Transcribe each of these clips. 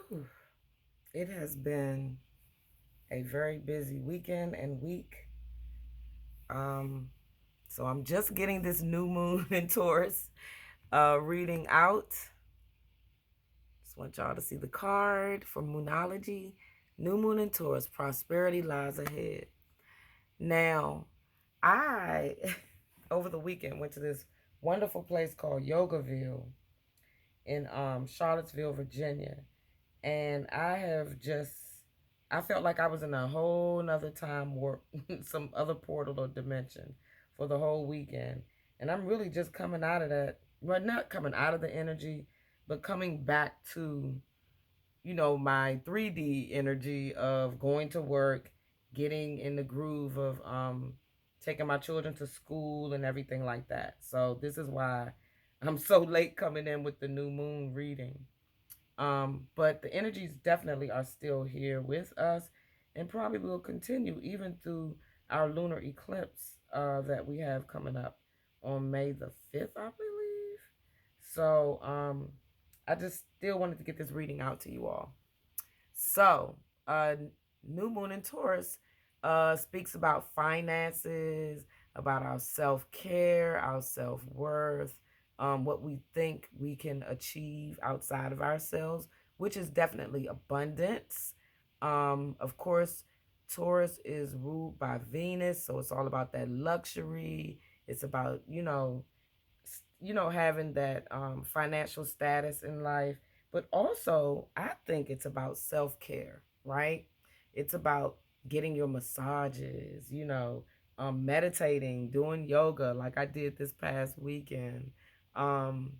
Whew. It has been a very busy weekend and week. Um, so I'm just getting this new moon in Taurus reading out. Just want y'all to see the card for Moonology. New moon in Taurus, prosperity lies ahead. Now, I over the weekend went to this wonderful place called Yogaville in Charlottesville, Virginia. And I felt like I was in a whole nother time warp, some other portal or dimension for the whole weekend. And I'm really just coming out of that, well, not coming out of the energy, but coming back to, my 3D energy of going to work, getting in the groove of taking my children to school and everything like that. So this is why I'm so late coming in with the new moon reading. But the energies definitely are still here with us and probably will continue even through our lunar eclipse that we have coming up on May the 5th, I believe. So I just still wanted to get this reading out to you all. So, new moon in Taurus speaks about finances, about our self care, our self worth, what we think we can achieve outside of ourselves, which is definitely abundance. Of course, Taurus is ruled by Venus, so it's all about that luxury. It's about having that financial status in life, but also I think it's about self-care, right? It's about getting your massages, meditating, doing yoga like I did this past weekend, um,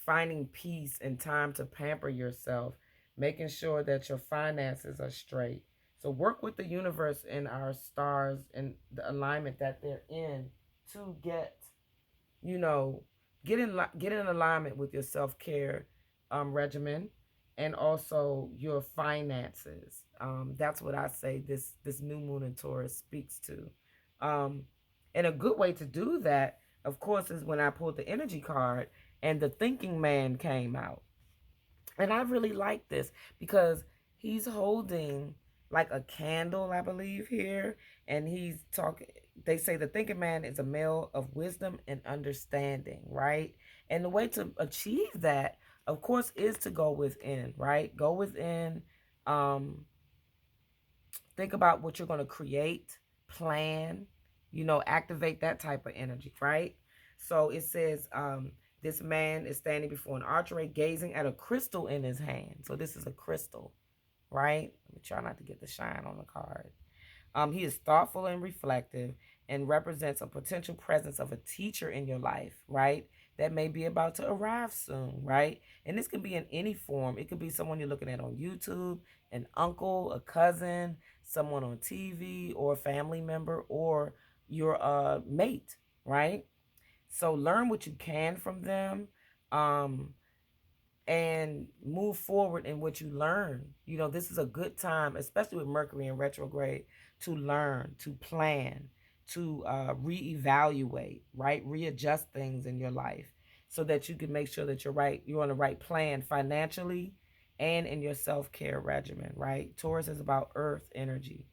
finding peace and time to pamper yourself, making sure that your finances are straight. So work with the universe and our stars and the alignment that they're in to you know, get in alignment with your self care regimen and also your finances. That's what I say. This new moon in Taurus speaks to, um, and a good way to do that, of course, is when I pulled the energy card and the Thinking Man came out. And I really like this because he's holding like a candle, I believe, here. And he's talking, they say the thinking man is a male of wisdom and understanding, right? And the way to achieve that, of course, is to go within, right? Go within, um, think about what you're going to create, plan, activate that type of energy, right? So it says, this man is standing before an archway, gazing at a crystal in his hand. So this is a crystal, right? Let me try not to get the shine on the card. He is thoughtful and reflective and represents a potential presence of a teacher in your life, right? That may be about to arrive soon, right? And this can be in any form. It could be someone you're looking at on YouTube, an uncle, a cousin, someone on TV, or a family member, or your mate, right? So learn what you can from them. Um, and move forward in what you learn. This is a good time, especially with Mercury in retrograde, to learn, to plan, to reevaluate, right? Readjust things in your life so that you can make sure that you're on the right plan financially and in your self-care regimen, right? Taurus is about earth energy,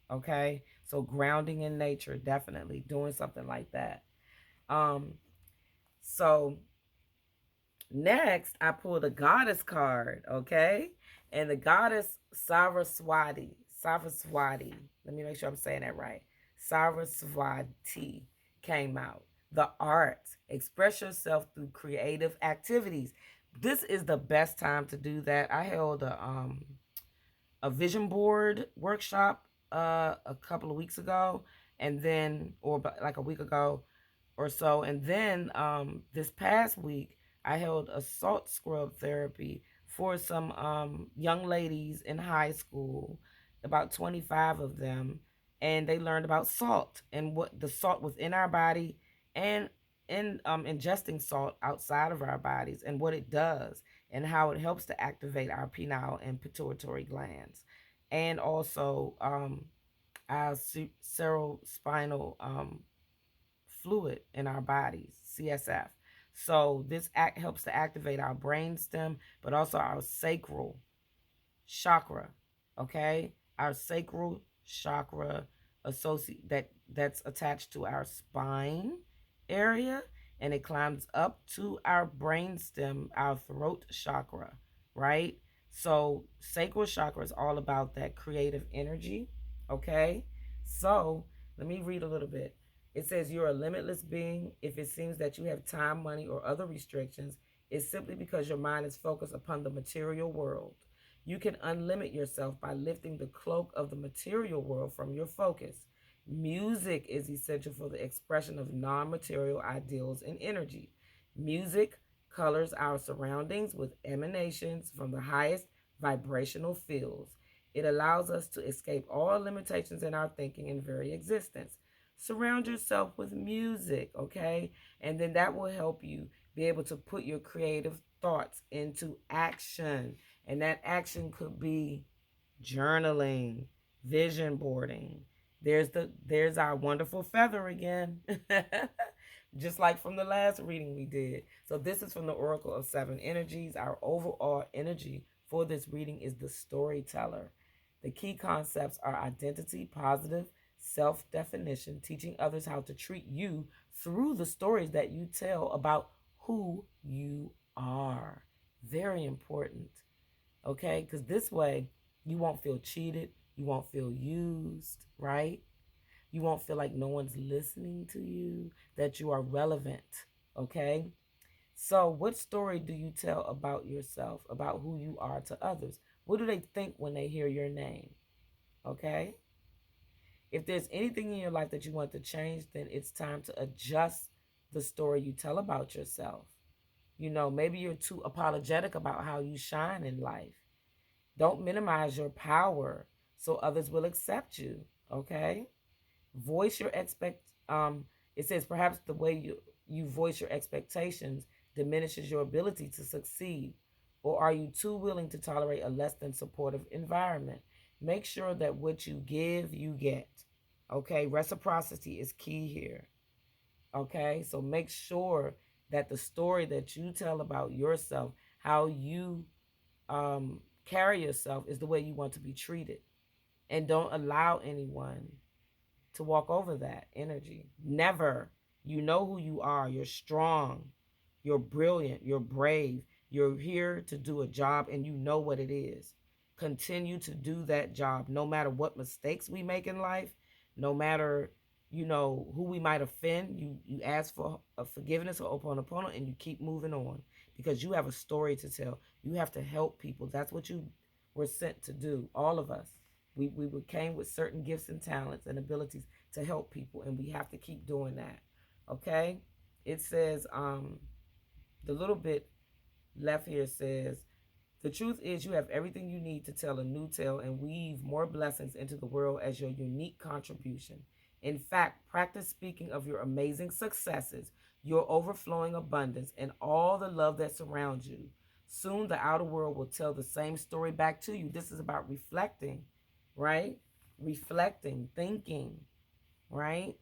okay? So grounding in nature, definitely doing something like that. Um, so Next, I pulled a goddess card, okay? And the goddess Saraswati, let me make sure I'm saying that right. Saraswati came out. The arts, express yourself through creative activities. This is the best time to do that. I held a vision board workshop a couple of weeks ago, and then, or like a week ago or so. And then this past week, I held a salt scrub therapy for some young ladies in high school, about 25 of them. And they learned about salt and what the salt within our body and in ingesting salt outside of our bodies and what it does and how it helps to activate our pineal and pituitary glands. And also our cerebrospinal fluid in our bodies, CSF. So this act helps to activate our brain stem, but also our sacral chakra, okay? Our sacral chakra that's attached to our spine area, and it climbs up to our brainstem, our throat chakra, right? So sacral chakra is all about that creative energy, okay? So let me read a little bit. It says you're a limitless being. If it seems that you have time, money, or other restrictions, it's simply because your mind is focused upon the material world. You can unlimit yourself by lifting the cloak of the material world from your focus. Music is essential for the expression of non material ideals and energy. Music colors our surroundings with emanations from the highest vibrational fields. It allows us to escape all limitations in our thinking and very existence. Surround yourself with music, okay? And then that will help you be able to put your creative thoughts into action. And that action could be journaling, vision boarding. There's our wonderful feather again. Just like from the last reading we did. So this is from the Oracle of Seven Energies. Our overall energy for this reading is the storyteller. The key concepts are identity, positive, self-definition, teaching others how to treat you through the stories that you tell about who you are. Very important. Okay? Because this way, you won't feel cheated. You won't feel used, right? You won't feel like no one's listening to you, that you are relevant, okay? So what story do you tell about yourself, about who you are to others? What do they think when they hear your name, okay? If there's anything in your life that you want to change, then it's time to adjust the story you tell about yourself. You know, maybe you're too apologetic about how you shine in life. Don't minimize your power so others will accept you, okay? Voice your it says perhaps the way you voice your expectations diminishes your ability to succeed. Or are you too willing to tolerate a less than supportive environment? Make sure that what you give, you get. Okay, reciprocity is key here. Okay, so make sure that the story that you tell about yourself, how you carry yourself, is the way you want to be treated. And don't allow anyone to walk over that energy. Never. You know who you are. You're strong. You're brilliant. You're brave. You're here to do a job and you know what it is. Continue to do that job no matter what mistakes we make in life, no matter, you know, who we might offend. You ask for a forgiveness or Ho'oponopono and you keep moving on because you have a story to tell. You have to help people. That's what you were sent to do, all of us. We came with certain gifts and talents and abilities to help people, and we have to keep doing that. Okay? It says, the little bit left here says, the truth is you have everything you need to tell a new tale and weave more blessings into the world as your unique contribution. In fact, practice speaking of your amazing successes, your overflowing abundance, and all the love that surrounds you. Soon the outer world will tell the same story back to you. This is about reflecting, right? Reflecting, thinking, right?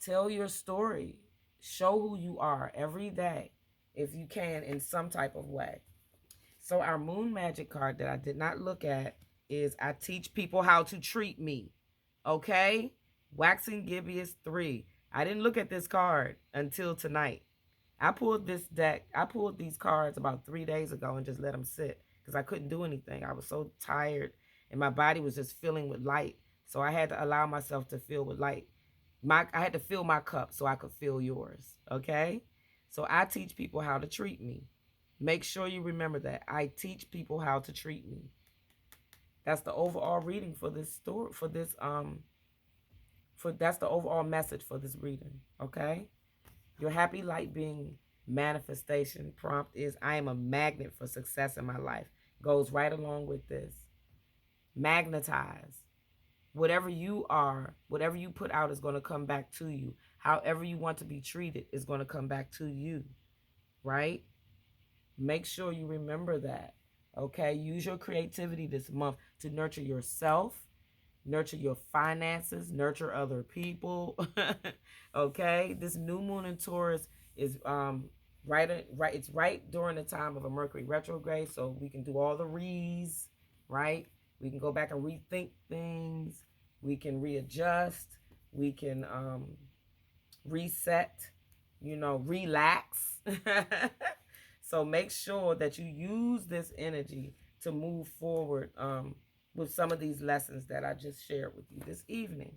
Tell your story. Show who you are every day, if you can, in some type of way. So our moon magic card that I did not look at is I teach people how to treat me. Okay? Waxing Gibeus 3. I didn't look at this card until tonight. I pulled these cards about 3 days ago and just let them sit because I couldn't do anything. I was so tired and my body was just filling with light. So I had to allow myself to fill with light. I had to fill my cup so I could fill yours. Okay? So I teach people how to treat me. Make sure you remember that. I teach people how to treat me. That's the overall reading for this story, that's the overall message for this reading, okay? Your happy light being manifestation prompt is I am a magnet for success in my life. Goes right along with this. Magnetize. Whatever you are, whatever you put out is going to come back to you. However you want to be treated is going to come back to you, right? Make sure you remember that, okay? Use your creativity this month to nurture yourself, nurture your finances, nurture other people, okay? This new moon in Taurus is it's right during the time of a Mercury retrograde, so we can do all the re's, right? We can go back and rethink things. We can readjust. We can reset, relax. So make sure that you use this energy to move forward with some of these lessons that I just shared with you this evening.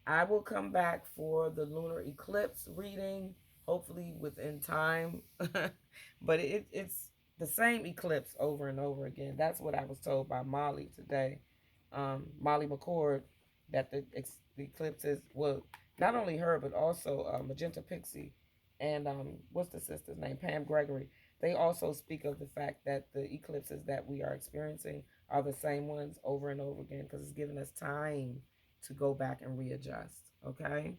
I will come back for the lunar eclipse reading, hopefully within time. But it's the same eclipse over and over again. That's what I was told by Molly today, Molly McCord, that the eclipse is, well, not only her, but also Magenta Pixie and what's the sister's name? Pam Gregory. They also speak of the fact that the eclipses that we are experiencing are the same ones over and over again because it's giving us time to go back and readjust. Okay.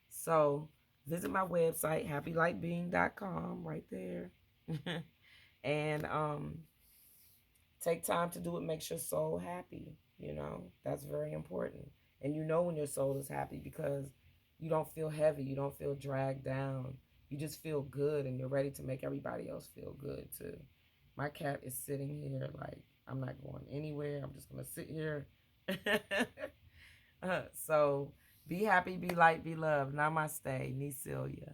So visit my website, happylightbeing.com, right there. And take time to do what makes your soul happy. That's very important. And when your soul is happy because you don't feel heavy, you don't feel dragged down. You just feel good and you're ready to make everybody else feel good too. My cat is sitting here like, I'm not going anywhere. I'm just going to sit here. So be happy, be light, be loved. Namaste, Nisilia.